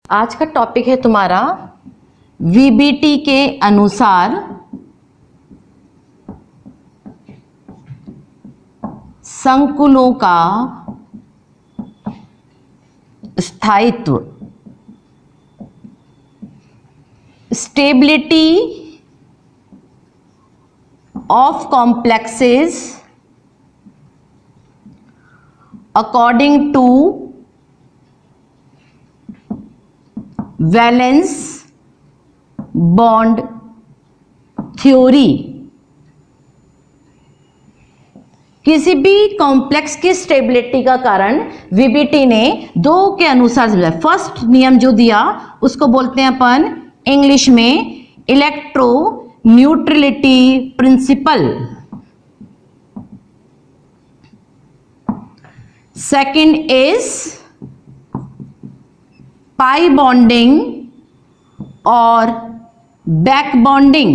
आज का टॉपिक है तुम्हारा वीबीटी के अनुसार संकुलों का स्थायित्व, stability of complexes according to valence bond theory. किसी भी कॉम्प्लेक्स की स्टेबिलिटी का कारण वीबीटी ने दो के अनुसार समझा। फर्स्ट नियम जो दिया उसको बोलते हैं अपन इंग्लिश में electroneutrality principle. Second is pi bonding और बैक बॉन्डिंग,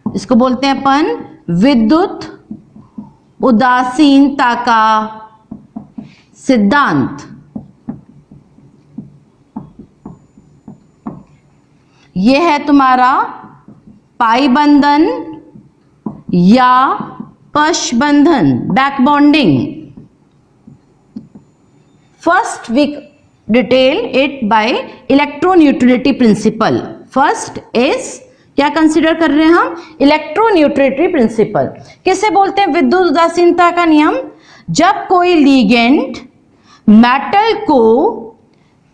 इसको बोलते हैं अपन विद्युत उदासीनता का सिद्धांत। यह है तुम्हारा पाई बंधन या पश बंधन, back bonding. First we detail it by electroneutrality principle. First is क्या कंसीडर कर रहे हैं हम? इलेक्ट्रोन्यूट्रलिटी प्रिंसिपल। किसे बोलते हैं? विद्युत उदासीनता का नियम। जब कोई लीगेंड मेटल को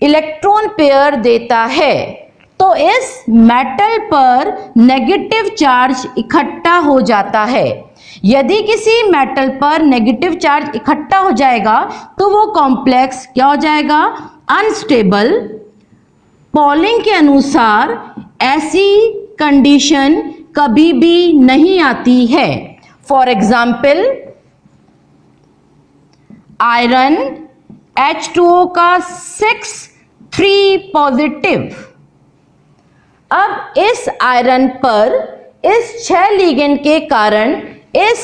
इलेक्ट्रॉन पेयर देता है तो इस मेटल पर नेगेटिव चार्ज इकट्ठा हो जाता है। यदि किसी मेटल पर नेगेटिव चार्ज इकट्ठा हो जाएगा तो वो कॉम्प्लेक्स क्या हो जाएगा? अनस्टेबल। पॉलिंग के अनुसार ऐसी कंडीशन कभी भी नहीं आती है। फॉर एग्जाम्पल आयरन H2O का 6 पॉजिटिव। अब इस आयरन पर इस 6 लिगेंड के कारण इस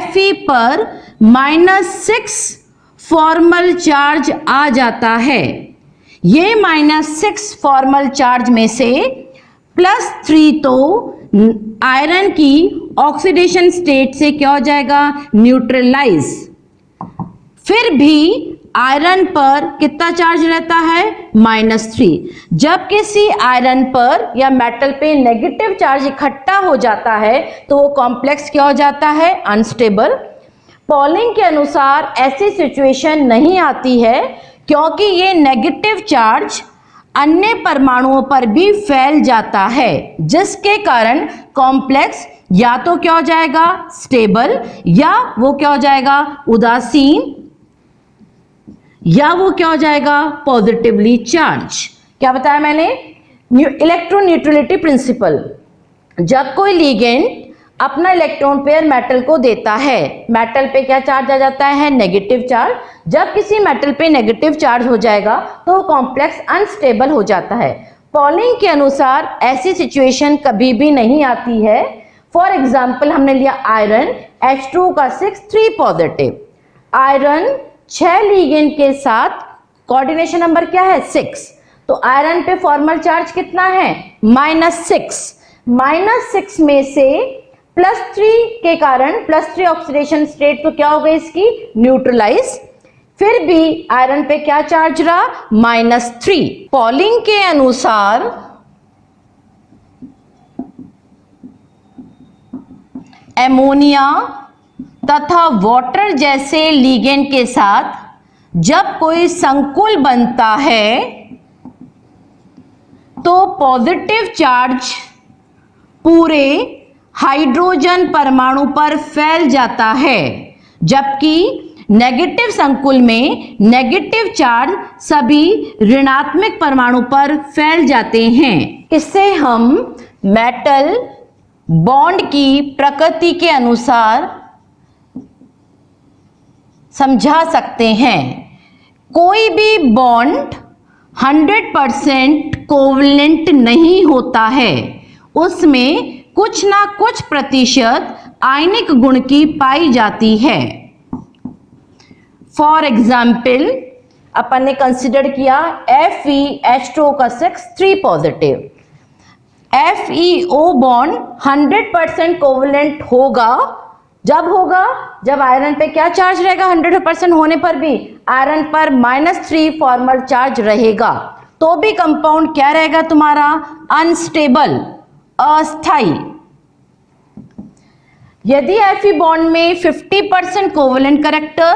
Fe पर -6 फॉर्मल चार्ज आ जाता है। ये -6 फॉर्मल चार्ज में से +3 तो आयरन की ऑक्सीडेशन स्टेट से क्या हो जाएगा? न्यूट्रलाइज। फिर भी आयरन पर कितना चार्ज रहता है? -3। जब किसी आयरन पर या मेटल पे नेगेटिव चार्ज इकट्ठा हो जाता है तो वो कॉम्प्लेक्स क्या हो जाता है? अनस्टेबल। पॉलिंग के अनुसार ऐसी सिचुएशन नहीं आती है क्योंकि ये नेगेटिव चार्ज अन्य परमाणुओं पर भी फैल जाता है, जिसके कारण कॉम्प्लेक्स या तो क्या हो जाएगा? स्टेबल, या वो क्या हो जाएगा? उदासीन, या वो क्या हो जाएगा? Positively charge. क्या बताया मैंने? इलेक्ट्रोन्यूट्रलिटी प्रिंसिपल। जब कोई लिगेंड अपना इलेक्ट्रॉन पेयर मेटल को देता है, मेटल पे क्या चार्ज आ जाता है? Negative charge. जब किसी मेटल पे नेगेटिव चार्ज हो जाएगा तो वो कॉम्प्लेक्स अनस्टेबल हो जाता है। पॉलिंग के अनुसार ऐसी सिचुएशन कभी भी नहीं आती है। फॉर एग्जाम्पल हमने लिया आयरन H2O का 6 पॉजिटिव। आयरन 6 लिगेंड के साथ कोऑर्डिनेशन नंबर क्या है? 6। तो आयरन पे फॉर्मल चार्ज कितना है? -6। -6 में से +3 के कारण +3 ऑक्सीडेशन स्टेट तो क्या हो गई इसकी? न्यूट्रलाइज। फिर भी आयरन पे क्या चार्ज रहा? -3। पॉलिंग के अनुसार एमोनिया तथा वाटर जैसे लिगेंड के साथ जब कोई संकुल बनता है तो पॉजिटिव चार्ज पूरे हाइड्रोजन परमाणु पर फैल जाता है, जबकि नेगेटिव संकुल में नेगेटिव चार्ज सभी ऋणात्मक परमाणु पर फैल जाते हैं। इससे हम मेटल बॉन्ड की प्रकृति के अनुसार समझा सकते हैं। कोई भी बॉन्ड 100% कोवलेंट नहीं होता है, उसमें कुछ ना कुछ प्रतिशत आयनिक गुण की पाई जाती है। फॉर एग्जाम्पल अपन ने कंसिडर किया FeH2O का 6 3 पॉजिटिव। FeO बॉन्ड 100% कोवलेंट होगा, जब आयरन पे क्या चार्ज रहेगा, 100% होने पर भी आयरन पर -3 फॉर्मल चार्ज रहेगा, तो भी कंपाउंड क्या रहेगा तुम्हारा, अनस्टेबल, अस्थाई। यदि Fe बॉन्ड में 50% कोवलेंट कैरेक्टर,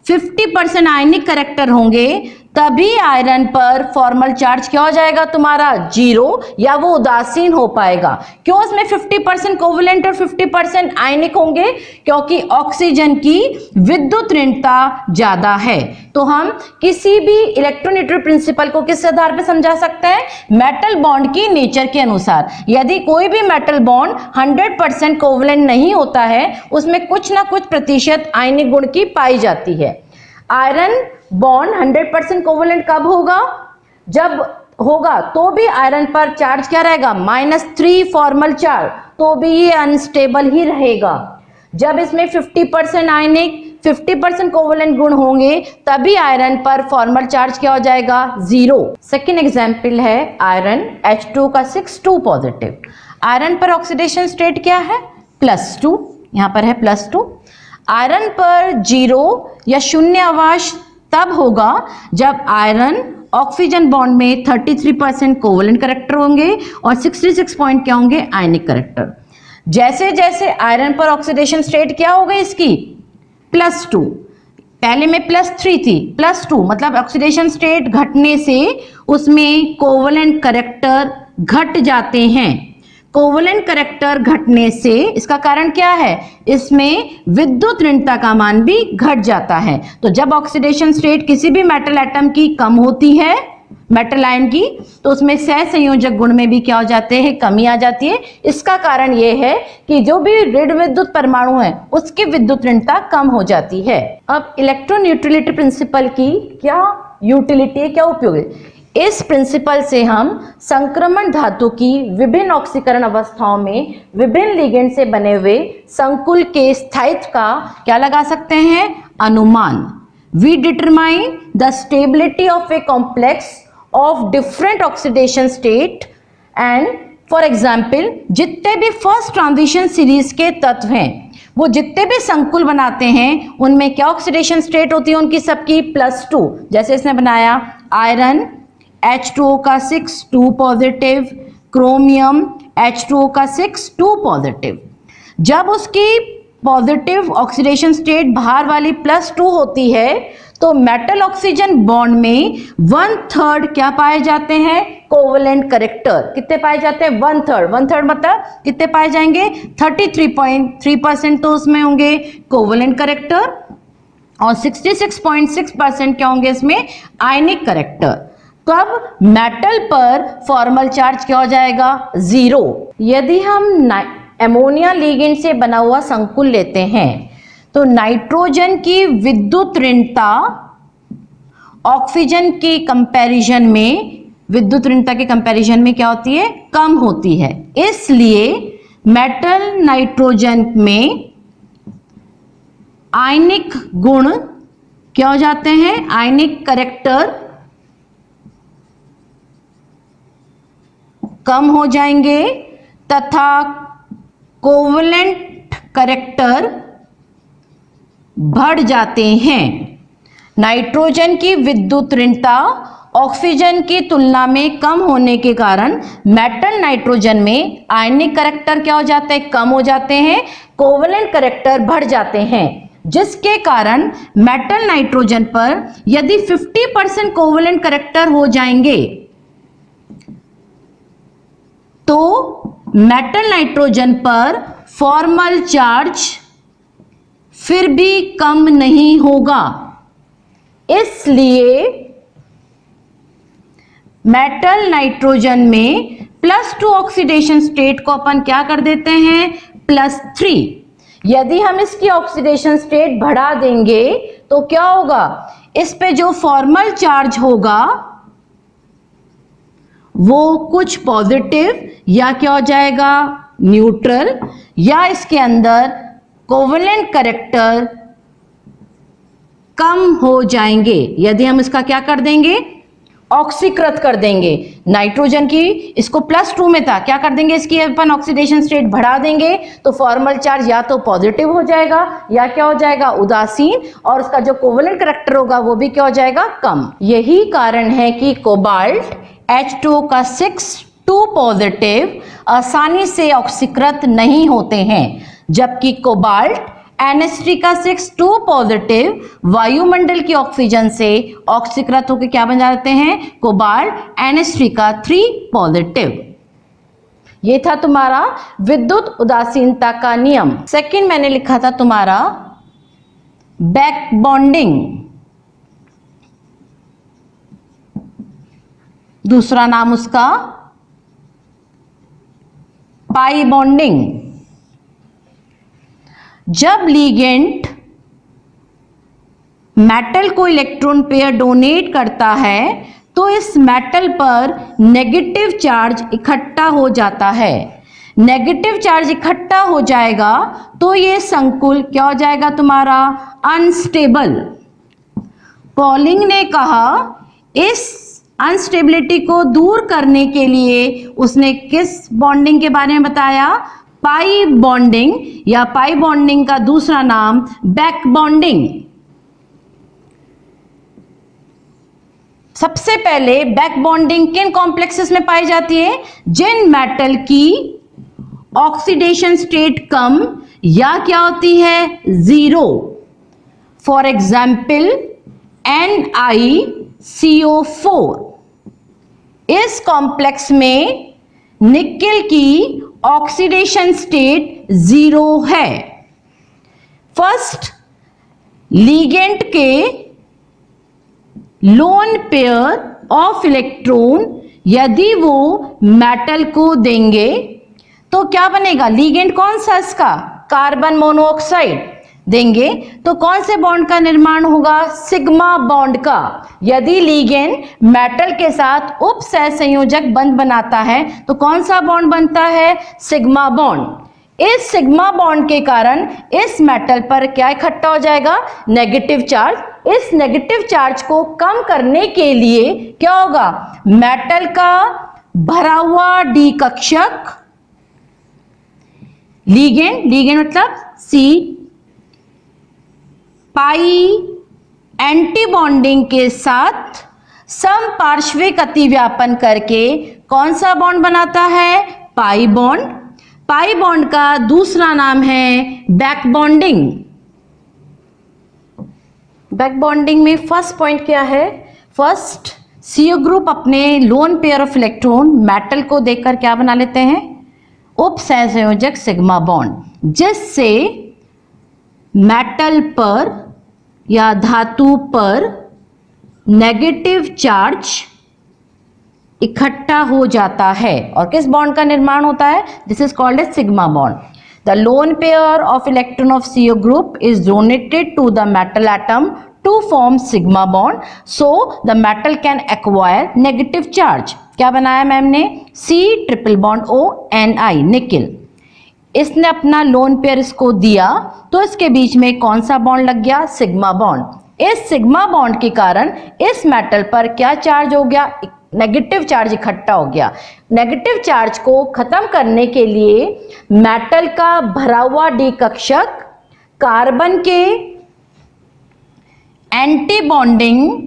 50% आयनिक कैरेक्टर होंगे, तभी आयरन पर फॉर्मल चार्ज क्या हो जाएगा तुम्हारा, 0, या वो उदासीन हो पाएगा। क्यों उसमें 50% कोवलेंट और 50% आयनिक होंगे, क्योंकि ऑक्सीजन की विद्युत ऋणता ज्यादा है। तो हम किसी भी इलेक्ट्रोन्यूट्रल प्रिंसिपल को किस आधार पर समझा सकते हैं, मेटल बॉन्ड की नेचर के अनुसार। यदि कोई भी मेटल बॉन्ड 100% कोवलेंट नहीं होता है, उसमें कुछ ना कुछ प्रतिशत आयनिक गुण की पाई जाती है। आयरन बॉन्ड 100% कोवलेंट कब होगा, जब होगा तो भी आयरन पर चार्ज क्या रहेगा, -3 फॉर्मल चार्ज, तो भी ये अनस्टेबल ही रहेगा। जब इसमें 50% आयनिक 50% कोवलेंट गुण होंगे, तभी आयरन पर फॉर्मल चार्ज क्या हो जाएगा, 0। सेकेंड एग्जाम्पल है आयरन H2O का 6 2 पॉजिटिव। आयरन पर ऑक्सीडेशन स्टेट क्या है, +2, यहां पर है +2। आयरन पर 0 या शून्य अवकाश तब होगा जब आयरन ऑक्सीजन बॉन्ड में 33% कोवलेंट कैरेक्टर होंगे और 66 पॉइंट क्या होंगे, आयनिक कैरेक्टर। जैसे जैसे आयरन पर ऑक्सीडेशन स्टेट क्या हो गई इसकी, +2, पहले में +3 थी, +2 मतलब ऑक्सीडेशन स्टेट घटने से उसमें कोवलेंट कैरेक्टर घट जाते हैं। कोवलेंट कैरेक्टर घटने से इसका कारण क्या है, इसमें विद्युत ऋणता का मान भी घट जाता है। तो जब ऑक्सीडेशन स्टेट किसी भी मेटल एटम की कम होती है, मेटल आयन की, तो उसमें सहसंयोजक गुण में भी क्या हो जाते हैं, कमी आ जाती है। इसका कारण यह है कि जो भी ऋण विद्युत परमाणु है उसकी विद्युत ऋणता कम हो जाती है। अब इलेक्ट्रोन्यूट्रलिटी प्रिंसिपल की क्या यूटिलिटी है, क्या उपयोग है, इस प्रिंसिपल से हम संक्रमण धातु की विभिन्न ऑक्सीकरण अवस्थाओं में विभिन्न लिगेंड से बने हुए संकुल के स्थायित्व का क्या लगा सकते हैं, अनुमान। We determine the stability of a complex of different oxidation state and for example जितने भी फर्स्ट ट्रांजिशन सीरीज के तत्व हैं, वो जितने भी संकुल बनाते हैं उनमें क्या ऑक्सीडेशन स्टेट होती है उनकी सबकी, +2। जैसे इसने बनाया आयरन H2O का 6 2 पॉजिटिव, क्रोमियम H2O का 6 2 पॉजिटिव। जब उसकी पॉजिटिव ऑक्सीडेशन स्टेट बाहर वाली +2 होती है, तो मेटल ऑक्सीजन बॉन्ड में 1/3 क्या पाए जाते हैं, कोवलेंट कैरेक्टर। कितने पाए जाते हैं, 1/3। 1/3 मतलब कितने पाए जाएंगे, 33.3% तो उसमें होंगे कोवलेंट कैरेक्टर और 66.6% क्या होंगे इसमें, आयनिक कैरेक्टर। तब मेटल पर फॉर्मल चार्ज क्या हो जाएगा, 0। यदि हम एमोनिया लिगेंड से बना हुआ संकुल लेते हैं, तो नाइट्रोजन की विद्युत ऋणता ऑक्सीजन की कंपैरिजन में, विद्युत ऋणता के कंपैरिजन में क्या होती है, कम होती है। इसलिए मेटल नाइट्रोजन में आयनिक गुण क्या हो जाते हैं, आयनिक कैरेक्टर कम हो जाएंगे तथा कोवलेंट कैरेक्टर बढ़ जाते हैं। नाइट्रोजन की विद्युत ऋणता ऑक्सीजन की तुलना में कम होने के कारण मेटल नाइट्रोजन में आयनिक कैरेक्टर क्या हो जाते हैं, कम हो जाते हैं, कोवलेंट कैरेक्टर बढ़ जाते हैं, जिसके कारण मेटल नाइट्रोजन पर यदि 50% कोवलेंट कैरेक्टर हो जाएंगे, तो मेटल नाइट्रोजन पर फॉर्मल चार्ज फिर भी कम नहीं होगा। इसलिए मेटल नाइट्रोजन में +2 ऑक्सीडेशन स्टेट को अपन क्या कर देते हैं, +3। यदि हम इसकी ऑक्सीडेशन स्टेट बढ़ा देंगे तो क्या होगा, इस पे जो फॉर्मल चार्ज होगा वो कुछ पॉजिटिव या क्या हो जाएगा, न्यूट्रल, या इसके अंदर कोवलेंट कैरेक्टर कम हो जाएंगे यदि हम इसका क्या कर देंगे, ऑक्सीकृत कर देंगे। नाइट्रोजन की इसको +2 में था, क्या कर देंगे, इसकी अपन ऑक्सीडेशन स्टेट बढ़ा देंगे तो फॉर्मल चार्ज या तो पॉजिटिव हो जाएगा या क्या हो जाएगा, उदासीन, और उसका जो कोवेलेंट करैक्टर होगा वो भी क्या हो जाएगा, कम। यही कारण है कि कोबाल्ट H2O का 6 पॉजिटिव आसानी से ऑक्सीकृत नहीं होते हैं, जबकि कोबाल्ट NH3 का 6 पॉजिटिव वायुमंडल की ऑक्सीजन से ऑक्सीकृत होकर क्या बन जाते हैं, कोबाल्ट NH3 का 3 पॉजिटिव। ये था तुम्हारा विद्युत उदासीनता का नियम। सेकंड मैंने लिखा था तुम्हारा बैक बॉन्डिंग, दूसरा नाम उसका पाई बॉन्डिंग। जब लिगेंड मेटल को इलेक्ट्रॉन पेयर डोनेट करता है तो इस मेटल पर नेगेटिव चार्ज इकट्ठा हो जाता है। नेगेटिव चार्ज इकट्ठा हो जाएगा तो ये संकुल क्या हो जाएगा तुम्हारा, अनस्टेबल। पॉलिंग ने कहा इस अनस्टेबिलिटी को दूर करने के लिए उसने किस बॉन्डिंग के बारे में बताया, पाई बॉन्डिंग, या पाई बॉन्डिंग का दूसरा नाम बैक बॉन्डिंग। सबसे पहले बैक बॉन्डिंग किन कॉम्प्लेक्सेस में पाई जाती है, जिन मेटल की ऑक्सीडेशन स्टेट कम या क्या होती है, 0। फॉर एग्जाम्पल NiCO4, इस कॉम्प्लेक्स में निकेल की ऑक्सीडेशन स्टेट 0 है। फर्स्ट, लिगेंड के लोन पेयर ऑफ इलेक्ट्रॉन यदि वो मेटल को देंगे तो क्या बनेगा, लिगेंड कौन सा इसका, कार्बन मोनोऑक्साइड देंगे तो कौन से बॉन्ड का निर्माण होगा, सिग्मा बॉन्ड का। यदि लिगेंड मेटल के साथ उप सहसंयोजक बंध बनाता है तो कौन सा बॉन्ड बनता है, सिग्मा बॉन्ड। इस सिग्मा बॉन्ड के कारण इस मेटल पर क्या इकट्ठा हो जाएगा, नेगेटिव चार्ज। इस नेगेटिव चार्ज को कम करने के लिए क्या होगा, मेटल का भरा हुआ डी कक्षक, लिगेंड मतलब C, पाई एंटीबॉन्डिंग के साथ समपार्श्विक अतिव्यापन करके कौन सा बॉन्ड बनाता है, पाई बॉन्ड। पाई बॉन्ड का दूसरा नाम है बैक बॉन्डिंग। बैक बॉन्डिंग में फर्स्ट पॉइंट क्या है, फर्स्ट CO ग्रुप अपने loan pair of electron metal को देकर क्या बना लेते हैं, उप सहसंयोजक सिग्मा बॉन्ड, जिससे मेटल पर या धातु पर नेगेटिव चार्ज इकट्ठा हो जाता है और किस बॉन्ड का निर्माण होता है, this is called as sigma bond. The lone pair of electron of CO group is donated to the metal atom to form sigma bond, so the metal can acquire negative charge. क्या बनाया ma'am ने, C≡O nickel. इसने अपना lone pair इसको दिया तो इसके बीच में कौन सा बॉन्ड लग गया, सिग्मा बॉन्ड। इस सिग्मा बॉन्ड के कारण इस मेटल पर क्या चार्ज हो गया, नेगेटिव चार्ज इकट्ठा हो गया। नेगेटिव चार्ज को खत्म करने के लिए मेटल का भरा हुआ डी कक्षक कार्बन के एंटी बॉन्डिंग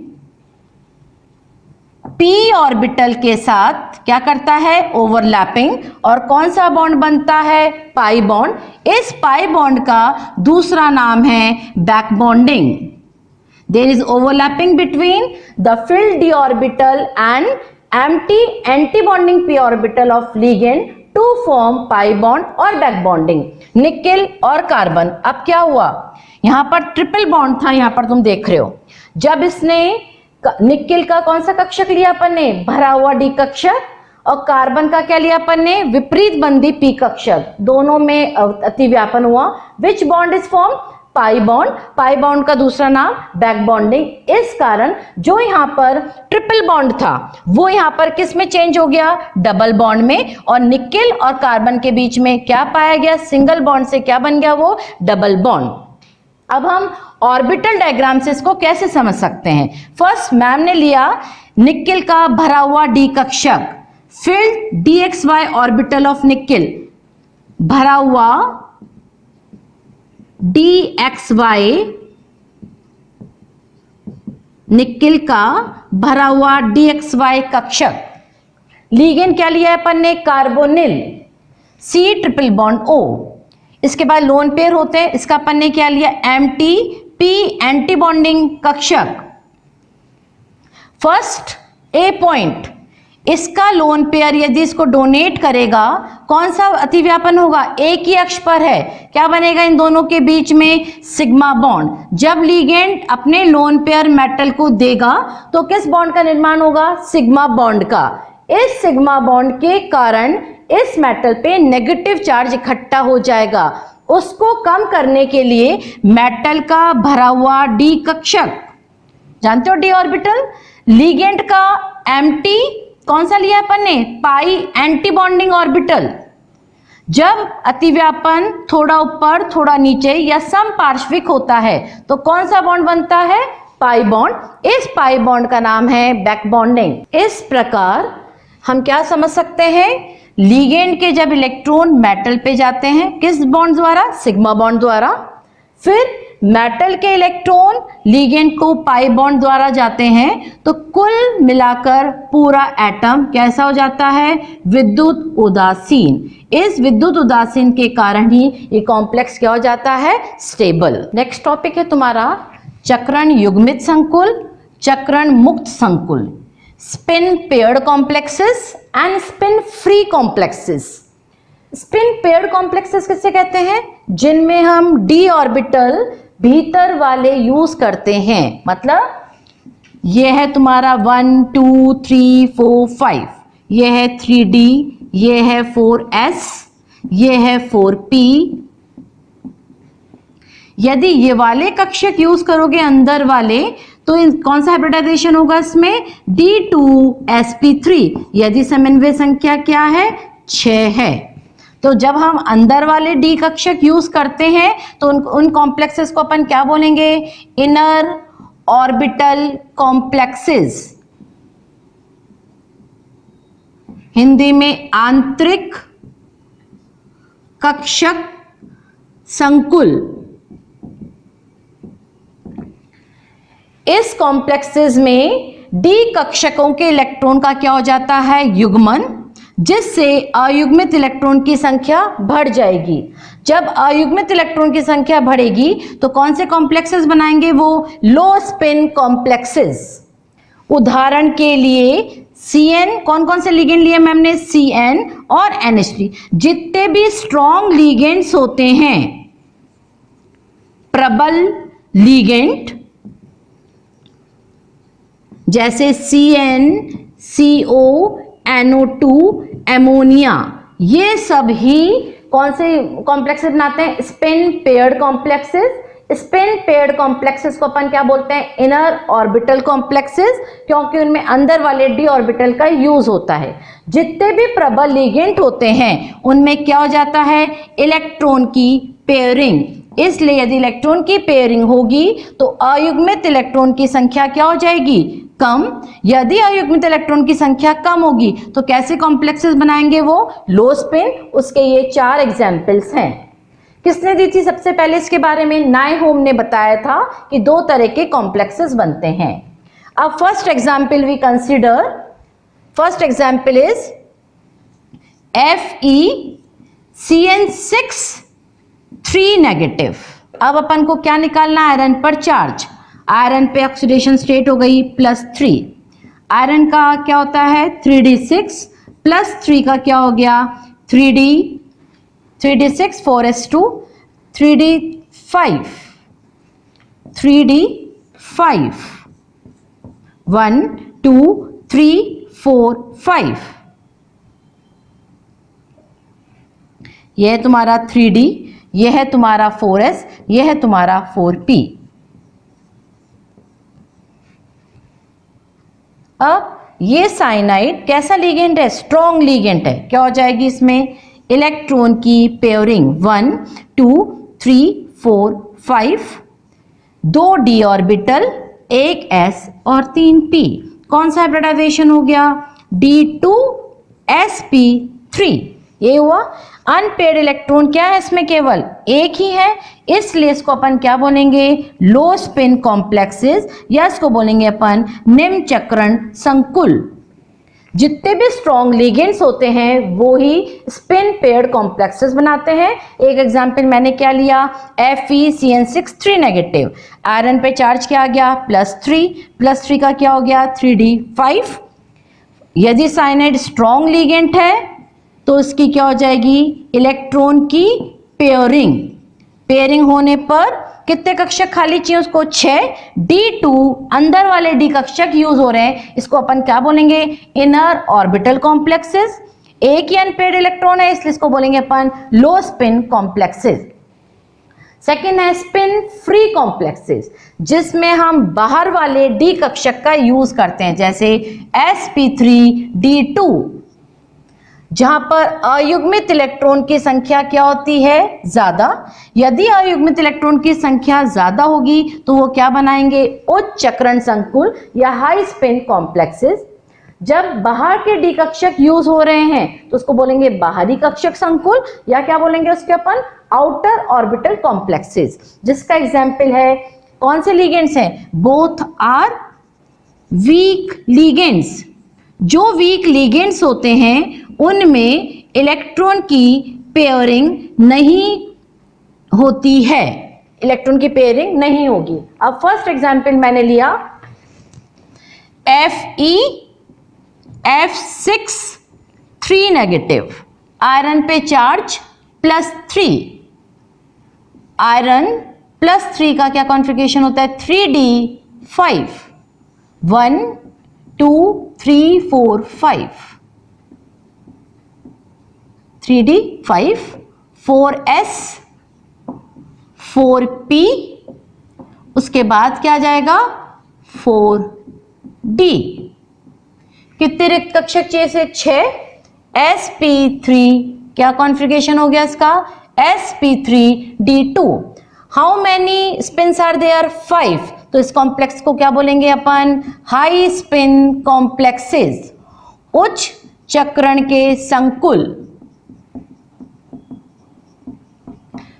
p ऑर्बिटल के साथ क्या करता है, ओवरलैपिंग, और कौन सा बॉन्ड बनता है, पाई बॉन्ड। इस पाई बॉन्ड का दूसरा नाम है back bonding. There is overlapping between the filled d orbital and empty antibonding p orbital of ligand to form pi bond और बैक बॉन्डिंग, निकेल और कार्बन। अब क्या हुआ, यहां पर ट्रिपल बॉन्ड था, यहां पर तुम देख रहे हो। जब इसने निकेल का कौन सा कक्षक लिया अपन ने, भरा हुआ डी कक्षक, और कार्बन का क्या लिया अपन ने, विपरीत बंधी p कक्षक, दोनों में अतिव्यापन हुआ। विच bond is form, pi bond. Pi bond का दूसरा नाम बैक बॉन्डिंग। इस कारण जो यहां पर ट्रिपल बॉन्ड था वो यहां पर किस में चेंज हो गया, डबल बॉन्ड में, और निकेल और कार्बन के बीच में क्या पाया गया, सिंगल बॉन्ड से क्या बन गया वो, डबल बॉन्ड। अब हम ऑर्बिटल डायग्राम से इसको कैसे समझ सकते हैं। फर्स्ट मैम ने लिया निकेल का भरा हुआ डी कक्षक, फिर dxy ऑर्बिटल ऑफ निकेल, भरा हुआ dxy निकेल का भरा हुआ dxy कक्षक। लिगेंड क्या लिया है अपन ने, carbonyl, C triple bond O। इसके बाद लोन पेयर होते हैं, इसका अपन ने क्या लिया, MTP एंटी बॉन्डिंग कक्षक। फर्स्ट A पॉइंट, इसका लोन पेयर यदि इसको डोनेट करेगा, कौन सा अतिव्यापन होगा, एक ही अक्ष पर है, क्या बनेगा इन दोनों के बीच में, सिग्मा बॉन्ड। जब लिगेंड अपने लोन पेयर मेटल को देगा तो किस बॉन्ड का निर्माण होगा, सिग्मा बॉन्ड का। इस सिग्मा बॉन्ड के कारण इस मेटल पे नेगेटिव चार्ज इकट्ठा हो जाएगा। उसको कम करने के लिए मेटल का भरा हुआ डी कक्षक, जानते हो डी ऑर्बिटल, लिगेंड का एम्प्टी कौन सा लिया अपन ने, पाई एंटी बॉन्डिंग ऑर्बिटल। जब अतिव्यापन थोड़ा ऊपर थोड़ा नीचे या समपार्श्विक होता है तो कौन सा बॉन्ड बनता है, पाई बॉन्ड। इस पाई बॉन्ड का नाम है बैक बॉन्डिंग। इस प्रकार हम क्या समझ सकते हैं, लिगेंड के जब इलेक्ट्रॉन मेटल पे जाते हैं किस बॉन्ड द्वारा, सिग्मा बॉन्ड द्वारा, फिर मेटल के इलेक्ट्रॉन लिगेंड को पाई बॉन्ड द्वारा जाते हैं तो कुल मिलाकर पूरा एटम कैसा हो जाता है, विद्युत उदासीन। इस विद्युत उदासीन के कारण ही ये कॉम्प्लेक्स क्या हो जाता है, स्टेबल। नेक्स्ट टॉपिक है तुम्हारा चक्रण युग्मित संकुल, चक्रण मुक्त संकुल, spin paired complexes and spin free complexes. Spin paired complexes किसे कहते हैं, जिनमें हम डी ऑर्बिटल भीतर वाले यूज करते हैं। मतलब ये है तुम्हारा 1 2 3 4 5, ये है 3D, ये है 4s, ये है 4p। यदि ये वाले कक्षक यूज करोगे अंदर वाले तो कौन सा हाइब्रिडाइजेशन होगा इसमें, D2sp3। यदि समन्वय संख्या क्या है, 6 है। तो जब हम अंदर वाले डी कक्षक यूज करते हैं तो उन कॉम्प्लेक्सेस को अपन क्या बोलेंगे, इनर ऑर्बिटल कॉम्प्लेक्सेस, हिंदी में आंतरिक कक्षक संकुल। इस कॉम्प्लेक्सेस में डी कक्षकों के इलेक्ट्रॉन का क्या हो जाता है, युग्मन, जिससे अयुग्मित इलेक्ट्रॉन की संख्या बढ़ जाएगी। जब अयुग्मित इलेक्ट्रॉन की संख्या बढ़ेगी तो कौन से कॉम्प्लेक्सेस बनाएंगे, वो लो स्पिन कॉम्प्लेक्सेस। उदाहरण के लिए Cn, कौन कौन से लिगेंड लिए मैम ने, Cn और NH3। जितने भी स्ट्रॉन्ग लिगेंड्स होते हैं, प्रबल लिगेंड जैसे Cn, CO, NO2, एमोनिया, ये सब ही कौन से कॉम्प्लेक्सेस बनाते हैं, spin paired complexes. Spin paired complexes को अपन क्या बोलते हैं, इनर ऑर्बिटल कॉम्प्लेक्सेस, क्योंकि उनमें अंदर वाले डी ऑर्बिटल का यूज होता है। जितने भी प्रबल लिगेंड होते हैं उनमें क्या हो जाता है, इलेक्ट्रॉन की पेयरिंग। इसलिए यदि इलेक्ट्रॉन की पेयरिंग होगी तो अयुग्मित इलेक्ट्रॉन की संख्या क्या हो जाएगी, कम। यदि अयुग्मित इलेक्ट्रॉन की संख्या कम होगी तो कैसे कॉम्प्लेक्सेस बनाएंगे, वो लो स्पिन। उसके ये 4 एग्जाम्पल्स हैं। किसने दी थी सबसे पहले इसके बारे में, नाइहोम ने बताया था कि 2 तरह के कॉम्प्लेक्सेस बनते हैं। अब first example we consider, first example is FeCN6 3 negative. अब अपन को क्या निकालना, आयरन पर चार्ज। आयरन पे ऑक्सीडेशन स्टेट हो गई +3। आयरन का क्या होता है 3d6 +3 का क्या हो गया 3d6 4s2 3d5 1 2 3 4 5। यह है तुम्हारा 3d, यह है तुम्हारा 4s, यह है तुम्हारा 4p। अब ये साइनाइड कैसा लिगेंड है, स्ट्रॉन्ग लिगेंड है। क्या हो जाएगी इसमें, इलेक्ट्रॉन की पेयरिंग 1 2 3 4 5 2 d ऑर्बिटल, 1 s और 3 p। कौन सा हाइब्रिडाइजेशन हो गया? d2sp3। ये हुआ। अनपेयर्ड इलेक्ट्रॉन क्या है इसमें? केवल एक ही है, इसलिए इसको अपन क्या बोलेंगे? लो स्पिन कॉम्प्लेक्सेस, या इसको बोलेंगे अपन निम्न चक्रण संकुल। जितने भी स्ट्रॉन्ग लिगेंड्स होते हैं वो ही स्पिन पेयर्ड कॉम्प्लेक्सेस बनाते हैं। एक एग्जांपल मैंने क्या लिया? FeCN6 3 नेगेटिव, आयरन पे चार्ज क्या आ गया? +3 का क्या हो गया? 3d5। यदि साइनाइड स्ट्रॉन्ग लिगेंड है तो इसकी क्या हो जाएगी? इलेक्ट्रॉन की पेयरिंग। पेयरिंग होने पर कितने कक्षक खाली चाहिए उसको? 6। d2 अंदर वाले d कक्षक यूज हो रहे हैं, इसको अपन क्या बोलेंगे? Inner orbital complexes. एक ही अनपेयर्ड इलेक्ट्रॉन है इसलिए इसको बोलेंगे अपन लो स्पिन कॉम्प्लेक्सेस। सेकेंड है स्पिन फ्री कॉम्प्लेक्सेस, जिसमें हम बाहर वाले d कक्षक का यूज करते हैं, जैसे sp3d2, जहां पर अयुग्मित इलेक्ट्रॉन की संख्या क्या होती है? ज्यादा। यदि अयुग्मित इलेक्ट्रॉन की संख्या ज्यादा होगी तो वो क्या बनाएंगे? उच्च चक्रण संकुल या हाई स्पिन कॉम्प्लेक्सेस। जब बाहर के डी कक्षक यूज हो रहे हैं तो उसको बोलेंगे बाहरी कक्षक संकुल, या क्या बोलेंगे उसके अपन? Outer orbital complexes. जिसका एग्जाम्पल है, कौन से लिगेंड्स हैं? Both are weak ligands. जो वीक लिगेंड्स होते हैं उनमें इलेक्ट्रॉन की पेयरिंग नहीं होती है, इलेक्ट्रॉन की पेयरिंग नहीं होगी। अब फर्स्ट एग्जांपल मैंने लिया FeF6 3 नेगेटिव, आयरन पे चार्ज +3। आयरन +3 का क्या कॉन्फ़िगरेशन होता है? 3d5, 1 2 3 4 5, 3d5, 4s, 4p, उसके बाद क्या आ जाएगा? 4d। कितने रिक्त कक्षक चाहिए से? 6। sp3 क्या कॉन्फ़िगरेशन हो गया इसका? sp3d2। How many spins are there? 5। तो इस कॉम्प्लेक्स को क्या बोलेंगे अपन? हाई स्पिन कॉम्प्लेक्सेस, उच्च चक्रण के संकुल।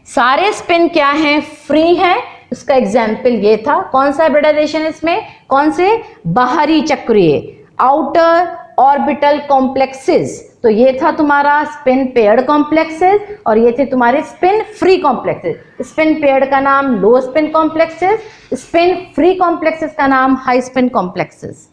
सारे स्पिन क्या हैं? फ्री हैं। इसका एग्जाम्पल ये था। कौन सा हाइब्रिडाइजेशन इसमें? कौन से? बाहरी चक्रीय, आउटर ऑर्बिटल कॉम्प्लेक्सेस। तो ये था तुम्हारा स्पिन पेयर्ड कॉम्प्लेक्सेस और ये थे तुम्हारे spin free complexes. Spin paired का नाम लो spin complexes, spin free complexes का नाम हाई स्पिन कॉम्प्लेक्सेस।